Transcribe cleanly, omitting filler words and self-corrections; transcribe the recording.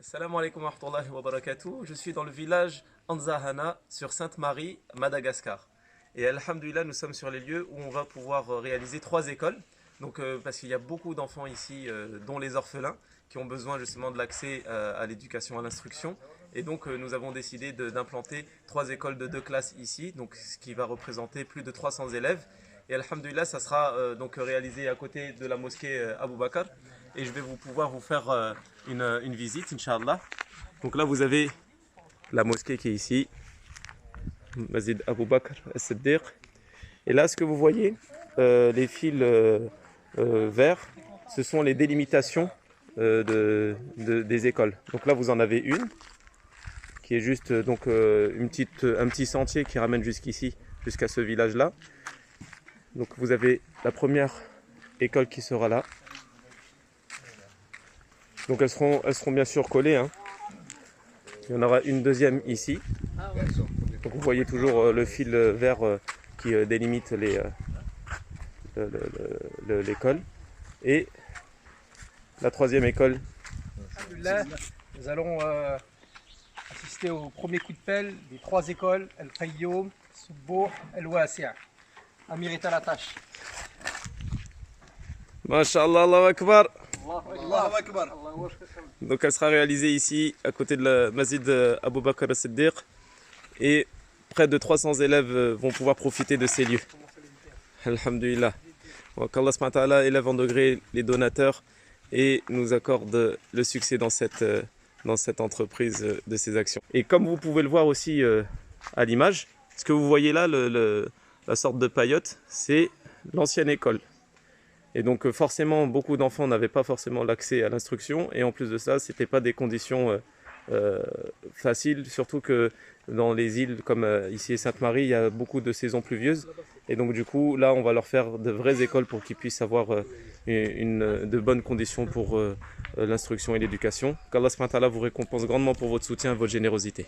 Salam alaikum wa rahmatullahi wa barakatuh. Je suis dans le village Anzahana sur Sainte-Marie, Madagascar. Et alhamdulillah, nous sommes sur les lieux où on va pouvoir réaliser 3 écoles. Donc, parce qu'il y a beaucoup d'enfants ici, dont les orphelins, qui ont besoin justement de l'accès à l'éducation, à l'instruction. Et donc, nous avons décidé d'implanter 3 écoles de 2 classes ici, donc ce qui va représenter plus de 300 élèves. Et alhamdulillah, ça sera donc réalisé à côté de la mosquée Abu Bakr. Et je vais pouvoir vous faire une visite, Inch'Allah. Donc là, vous avez la mosquée qui est ici, Masjid Abu Bakr as-Siddiq. Et là, ce que vous voyez, les fils verts, ce sont les délimitations des écoles. Donc là, vous en avez une, qui est juste donc, un petit sentier qui ramène jusqu'ici, jusqu'à ce village-là. Donc vous avez la première école qui sera là. Donc elles seront bien sûr collées, hein. Il y en aura une deuxième ici. Donc vous voyez toujours le fil vert qui délimite l'école. Et la troisième école. Alhamdulillah, nous allons assister au premier coup de pelle des 3 écoles, Al-Qayyum, Subbuh, Al-Wasi'a. Amir est à la tâche. Masha'Allah, Allahu Akbar. Allahu Akbar. Donc elle sera réalisée ici, à côté de la Masjid Abu Bakr as-Siddiq. Et près de 300 élèves vont pouvoir profiter de ces lieux. Alhamdulillah. Qu'Allah subhanahu wa ta'ala élève en degré les donateurs et nous accorde le succès dans cette entreprise de ces actions. Et comme vous pouvez le voir aussi à l'image, ce que vous voyez là, la sorte de paillote, c'est l'ancienne école. Et donc forcément, beaucoup d'enfants n'avaient pas forcément l'accès à l'instruction. Et en plus de ça, ce n'était pas des conditions faciles, surtout que dans les îles comme ici à Sainte-Marie, il y a beaucoup de saisons pluvieuses. Et donc du coup, là, on va leur faire de vraies écoles pour qu'ils puissent avoir de bonnes conditions pour l'instruction et l'éducation. Qu'Allah subhanahu wa ta'ala vous récompense grandement pour votre soutien et votre générosité.